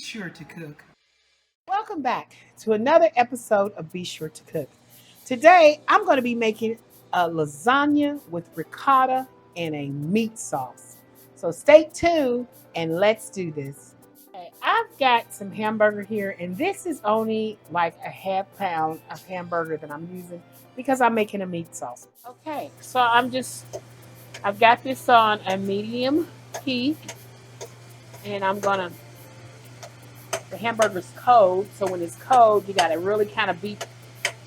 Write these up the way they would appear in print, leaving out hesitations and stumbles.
Sure to cook. Welcome back to another episode of Be Sure to Cook. Today, I'm going to be making a lasagna with ricotta and a meat sauce. So stay tuned and let's do this. Okay, I've got some hamburger here, and this is only like a half pound of hamburger that I'm using because I'm making a meat sauce. Okay, so I've got this on a medium heat, and the hamburger's cold, so when it's cold, you got to really kind of beat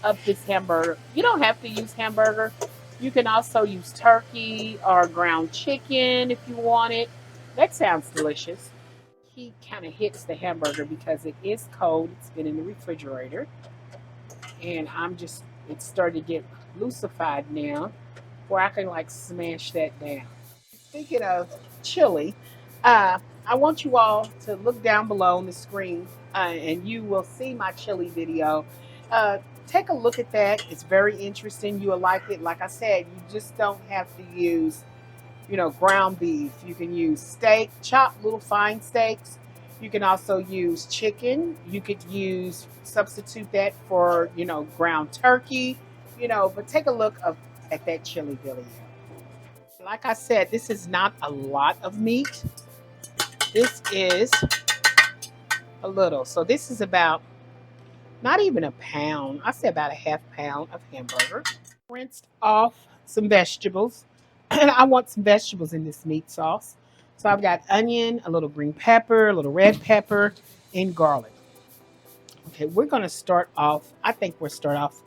up this hamburger. You don't have to use hamburger. You can also use turkey or ground chicken if you want it. That sounds delicious. Heat kind of hits the hamburger because it is cold. It's been in the refrigerator. And it's starting to get lucified now where I can like smash that down. Speaking of chili, I want you all to look down below on the screen and you will see my chili video. Uh, Take a look at that. It's very interesting. You will like it. Like I said, you just don't have to use, ground beef. You can use steak, chopped little fine steaks. You can also use chicken. You could substitute that for, ground turkey, but take a look at that chili video. Like I said, this is not a lot of meat. This is a little. So this is about not even a pound. I say about a half pound of hamburger. Rinsed off some vegetables. And I want some vegetables in this meat sauce. So I've got onion, a little green pepper, a little red pepper, and garlic. Okay, we're going to start off. I think we'll start off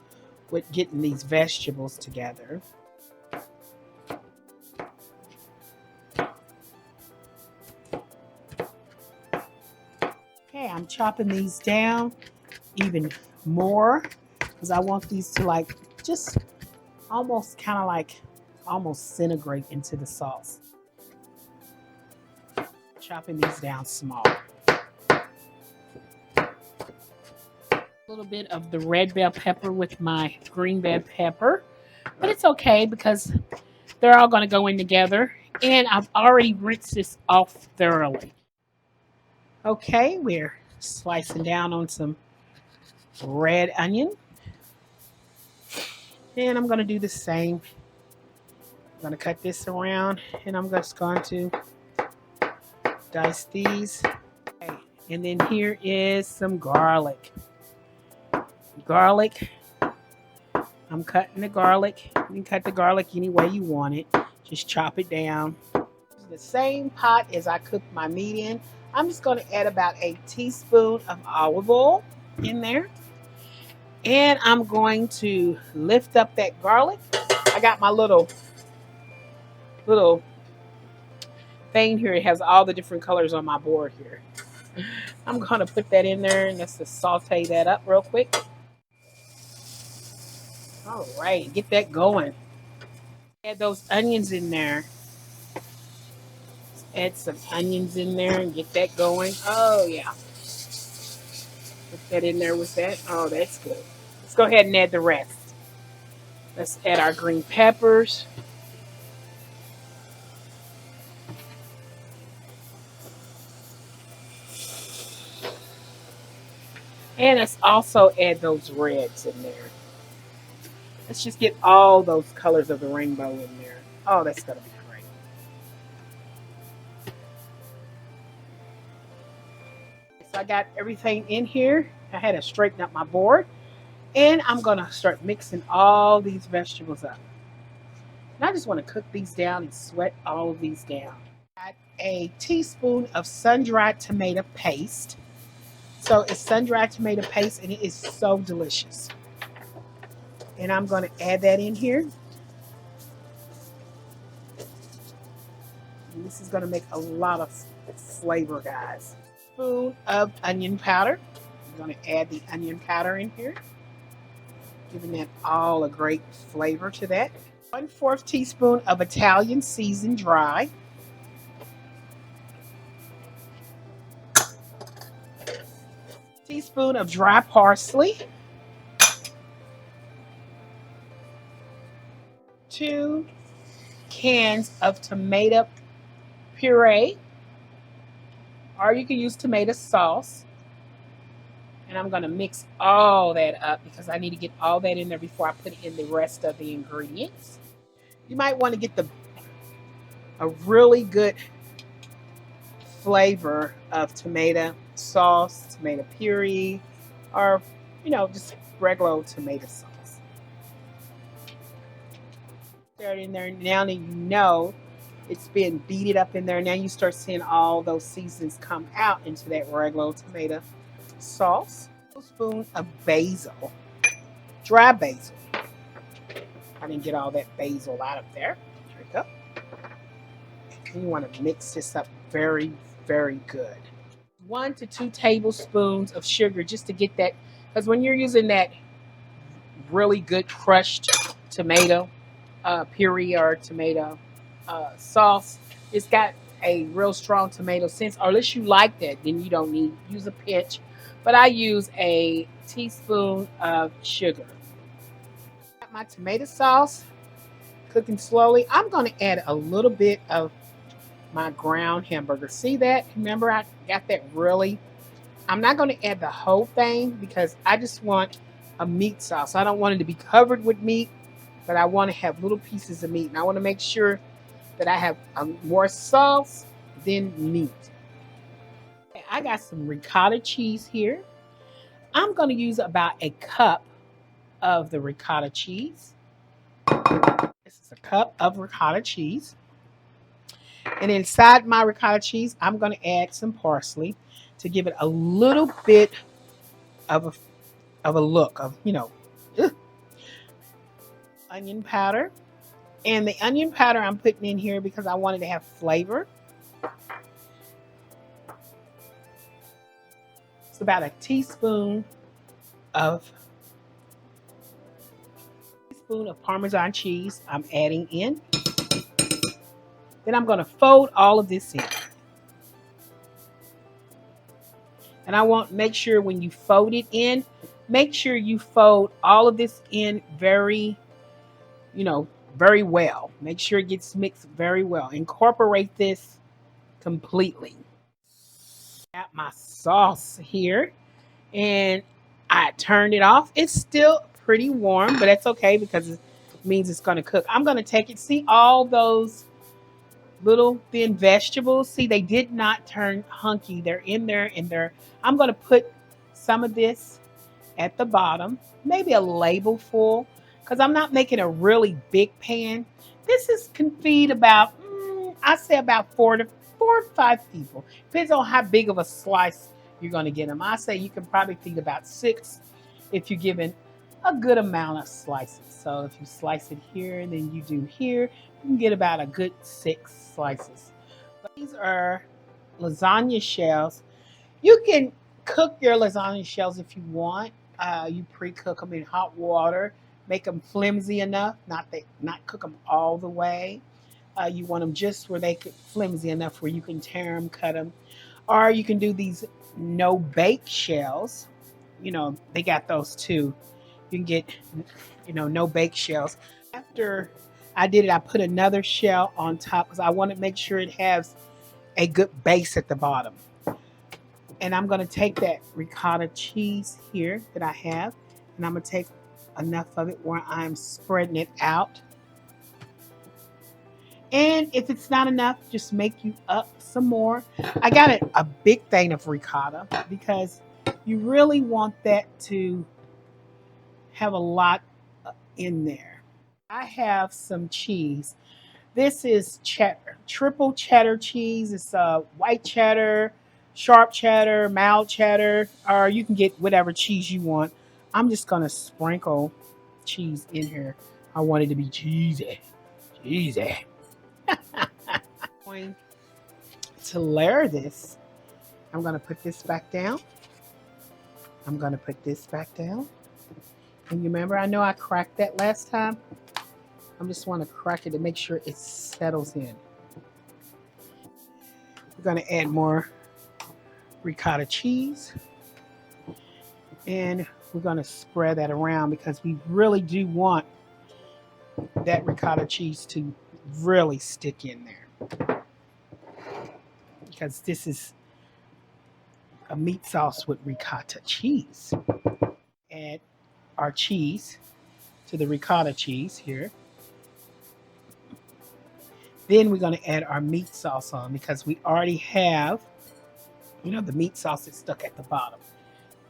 with getting these vegetables together. Okay, I'm chopping these down even more because I want these to like just almost kind of like almost disintegrate into the sauce. Chopping these down small. A little bit of the red bell pepper with my green bell pepper, but it's okay because they're all going to go in together, and I've already rinsed this off thoroughly. Okay, we're slicing down on some red onion. And I'm going to do the same. I'm going to cut this around and I'm just going to dice these. Okay. And then here is some garlic. I'm cutting the garlic. You can cut the garlic any way you want it. Just chop it down. The same pot as I cooked my meat in. I'm just going to add about a teaspoon of olive oil in there. And I'm going to lift up that garlic. I got my little thing here. It has all the different colors on my board here. I'm going to put that in there and just to saute that up real quick. All right, get that going. Add those onions in there. Add some onions in there and get that going. Oh, yeah. Put that in there with that. Oh, that's good. Let's go ahead and add the rest. Let's add our green peppers. And let's also add those reds in there. Let's just get all those colors of the rainbow in there. Oh, that's going to be great. So I got everything in here. I had to straighten up my board. And I'm going to start mixing all these vegetables up. And I just want to cook these down and sweat all of these down. Add a teaspoon of sun-dried tomato paste. So it's sun-dried tomato paste and it is so delicious. And I'm going to add that in here. And this is going to make a lot of flavor, guys. Spoon of onion powder. I'm going to add the onion powder in here, giving that all a great flavor to that. 1/4 teaspoon of Italian seasoned dry. Teaspoon of dry parsley. 2 cans of tomato puree or you can use tomato sauce. And I'm going to mix all that up because I need to get all that in there before I put in the rest of the ingredients. You might want to get a really good flavor of tomato sauce, tomato puree, or just regular tomato sauce. Start in there now that you know it's been beaten up in there. Now you start seeing all those seasonings come out into that regular tomato sauce. A spoon of basil, dry basil. I didn't get all that basil out of there. There we go. And you want to mix this up very, very good. 1 to 2 tablespoons of sugar just to get that, because when you're using that really good crushed tomato puree or tomato sauce, it's got a real strong tomato sense. Or unless you like that, then you don't need use a pinch. But I use a teaspoon of sugar. Got my tomato sauce cooking slowly. I'm going to add a little bit of my ground hamburger. See that? Remember, I got that really. I'm not going to add the whole thing because I just want a meat sauce. I don't want it to be covered with meat, but I want to have little pieces of meat. And I want to make sure that I have more sauce than meat. I got some ricotta cheese here. I'm going to use about a cup of the ricotta cheese. This is a cup of ricotta cheese. And inside my ricotta cheese, I'm going to add some parsley to give it a little bit of a look of, onion powder. And the onion powder I'm putting in here because I wanted to have flavor. It's about a teaspoon of Parmesan cheese I'm adding in. Then I'm going to fold all of this in. And I want to make sure when you fold it in, make sure you fold all of this in very well. Make sure it gets mixed very well. Incorporate this completely. Got my sauce here and I turned it off. It's still pretty warm, but that's okay because it means it's going to cook. I'm going to take it. See all those little thin vegetables? See, they did not turn hunky. They're in there and I'm going to put some of this at the bottom, maybe a label full, because I'm not making a really big pan. This can feed about, I say about 4 to 5 people. Depends on how big of a slice you're going to get them. I say you can probably feed about 6 if you're given a good amount of slices. So if you slice it here and then you do here, you can get about a good 6 slices. But these are lasagna shells. You can cook your lasagna shells if you want. You pre-cook them in hot water. Make them flimsy enough, not cook them all the way. You want them just where they get flimsy enough where you can tear them, cut them. Or you can do these no-bake shells. They got those too. You can get, no-bake shells. After I did it, I put another shell on top because I want to make sure it has a good base at the bottom. And I'm going to take that ricotta cheese here that I have, and I'm going to take enough of it where I'm spreading it out. And if it's not enough, just make you up some more. I got a big thing of ricotta because you really want that to have a lot in there. I have some cheese. This is cheddar, triple cheddar cheese. It's white cheddar, sharp cheddar, mild cheddar, or you can get whatever cheese you want. I'm just going to sprinkle cheese in here. I want it to be cheesy. Cheesy. Going to layer this. I'm going to put this back down. I'm going to put this back down. And you remember, I know I cracked that last time. I just want to crack it to make sure it settles in. We're going to add more ricotta cheese. And we're going to spread that around because we really do want that ricotta cheese to really stick in there. Because this is a meat sauce with ricotta cheese. Add our cheese to the ricotta cheese here. Then we're going to add our meat sauce on because we already have, the meat sauce is stuck at the bottom.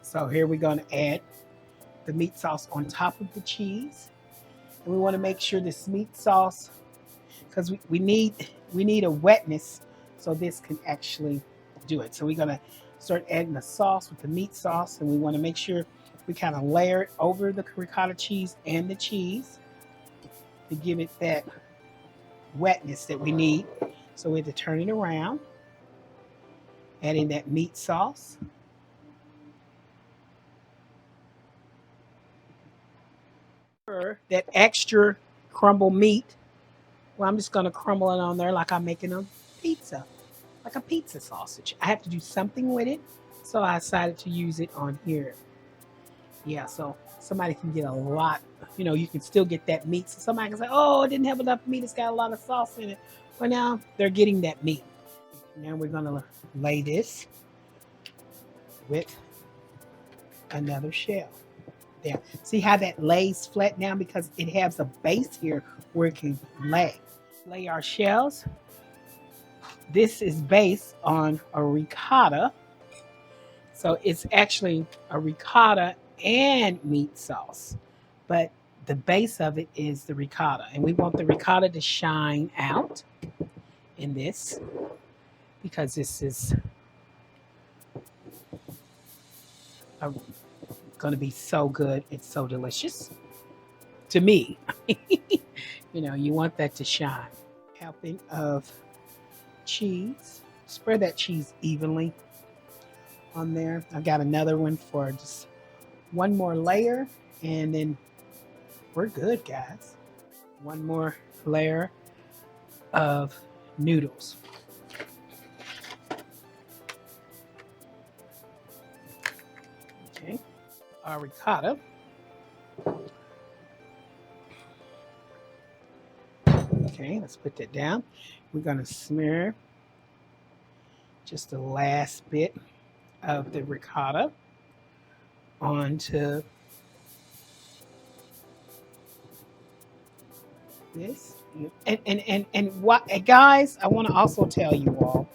So here we're going to add the meat sauce on top of the cheese. And we want to make sure this meat sauce, because we need a wetness so this can actually do it. So we're going to start adding the sauce with the meat sauce, and we want to make sure we kind of layer it over the ricotta cheese and the cheese to give it that wetness that we need. So we have to turn it around, adding that meat sauce. That extra crumble meat, well, I'm just going to crumble it on there like I'm making a pizza, like a pizza sausage. I have to do something with it, so I decided to use it on here. Yeah, so somebody can get a lot, you can still get that meat. So somebody can say, oh, it didn't have enough meat, it's got a lot of sauce in it. Well, now they're getting that meat. Now we're going to lay this with another shell. There. See how that lays flat now because it has a base here where it can lay. Lay our shells. This is based on a ricotta. So it's actually a ricotta and meat sauce. But the base of it is the ricotta. And we want the ricotta to shine out in this because this is going to be so good. It's so delicious to me. You want that to shine. Helping of cheese. Spread that cheese evenly on there. I've got another one for just one more layer and then we're good, guys. One more layer of noodles. Okay. Our ricotta. Okay, let's put that down. We're going to smear just the last bit of the ricotta onto this. And what, guys, I want to also tell you all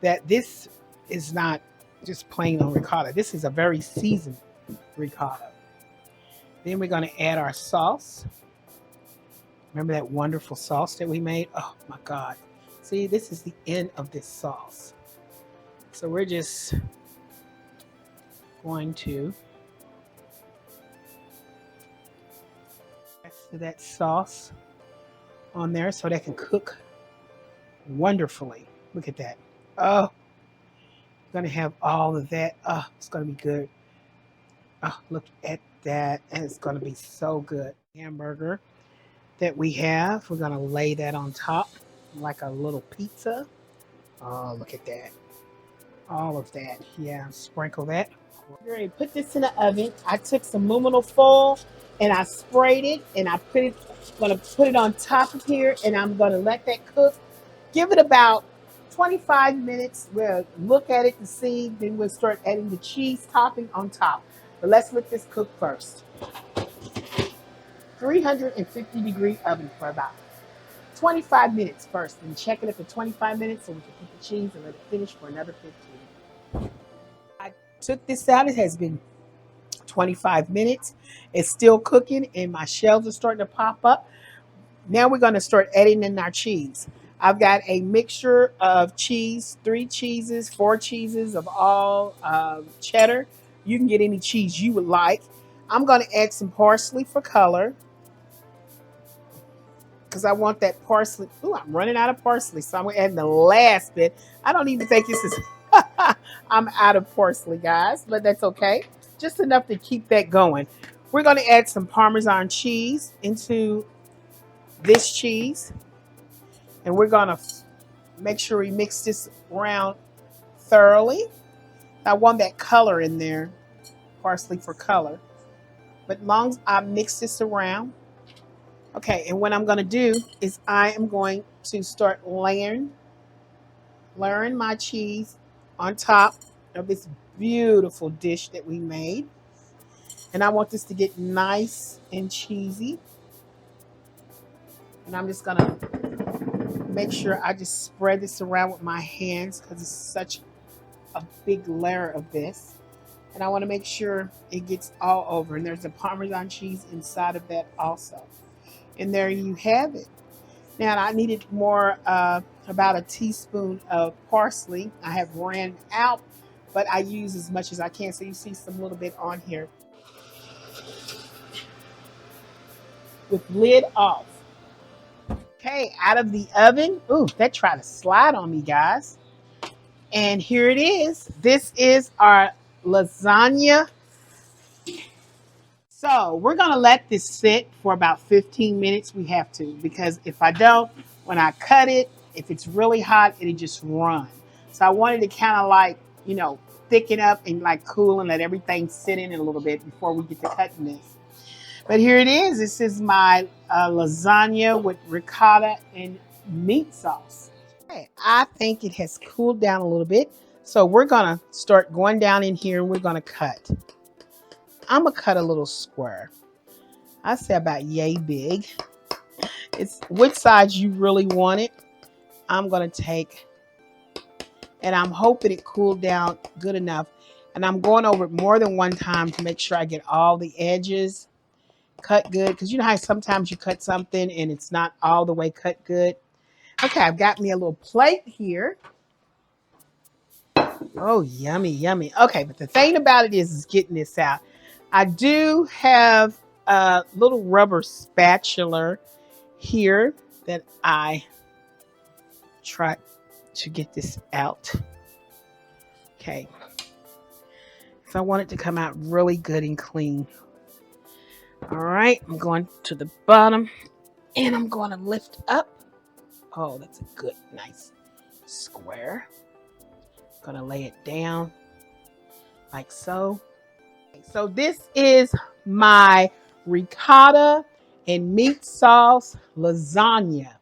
that this is not just plain on ricotta. This is a very seasoned ricotta. Then we're going to add our sauce. Remember that wonderful sauce that we made? Oh my God. See, this is the end of this sauce. So we're just going to add that sauce on there so that can cook wonderfully. Look at that. Oh, going to have all of that. Oh, it's going to be good. Oh, look at that. And it's going to be so good. Hamburger that we have, we're going to lay that on top like a little pizza. Oh, look at that. All of that. Yeah, sprinkle that. Great. Put this in the oven. I took some aluminum foil and I sprayed it and I'm going to put it on top of here and I'm going to let that cook. Give it about 25 minutes. We'll look at it to see. Then we'll start adding the cheese topping on top. But let's let this cook first. 350-degree oven for about 25 minutes first. And check it after 25 minutes so we can put the cheese and let it finish for another 15. I took this out. It has been 25 minutes. It's still cooking and my shells are starting to pop up. Now we're going to start adding in our cheese. I've got a mixture of cheese, 3 cheeses, 4 cheeses of all cheddar. You can get any cheese you would like. I'm going to add some parsley for color because I want that parsley. Ooh, I'm running out of parsley, so I'm going to add the last bit. I don't even think this is... I'm out of parsley, guys, but that's okay. Just enough to keep that going. We're going to add some Parmesan cheese into this cheese. And we're going to make sure we mix this around thoroughly. I want that color in there, parsley for color. But long as I mix this around. Okay, and what I'm going to do is I am going to start layering my cheese on top of this beautiful dish that we made. And I want this to get nice and cheesy. And I'm just gonna make sure I just spread this around with my hands because it's such a big layer of this. And I want to make sure it gets all over. And there's a Parmesan cheese inside of that also. And there you have it. Now I needed more, about a teaspoon of parsley. I have ran out, but I use as much as I can. So you see some little bit on here. With lid off. Okay, out of the oven. Ooh, that tried to slide on me, guys. And here it is. This is our lasagna. So we're going to let this sit for about 15 minutes. We have to, because if I don't, when I cut it, if it's really hot, it'll just run. So I wanted to kind of like, thicken up and like cool and let everything sit in it a little bit before we get to cutting this. But here it is. This is my lasagna with ricotta and meat sauce. Okay, I think it has cooled down a little bit. So we're going to start going down in here and we're going to cut. I'm going to cut a little square. I say about yay big. It's which side you really want it. I'm going to take, and I'm hoping it cooled down good enough. And I'm going over it more than one time to make sure I get all the edges cut good, because you know how sometimes you cut something and it's not all the way cut good. Okay, I've got me a little plate here. Oh, yummy, yummy. Okay, but the thing about it is getting this out. I do have a little rubber spatula here that I try to get this out. Okay, so I want it to come out really good and clean. All right, I'm going to the bottom and I'm going to lift up. Oh, that's a good, nice square. I'm going to lay it down like so. So this is my ricotta and meat sauce lasagna.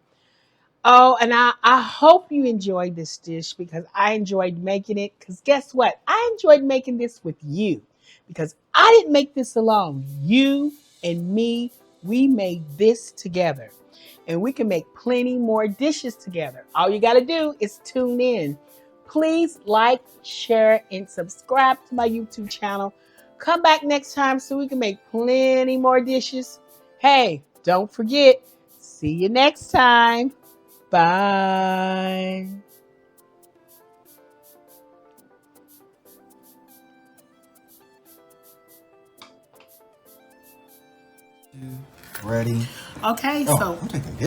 Oh, and I hope you enjoyed this dish because I enjoyed making it. Because guess what? I enjoyed making this with you because I didn't make this alone. You and me, we made this together. And we can make plenty more dishes together. All you got to do is tune in. Please like, share, and subscribe to my YouTube channel. Come back next time so we can make plenty more dishes. Hey, don't forget, see you next time. Bye. Ready? Okay, Oh, so I'm taking this.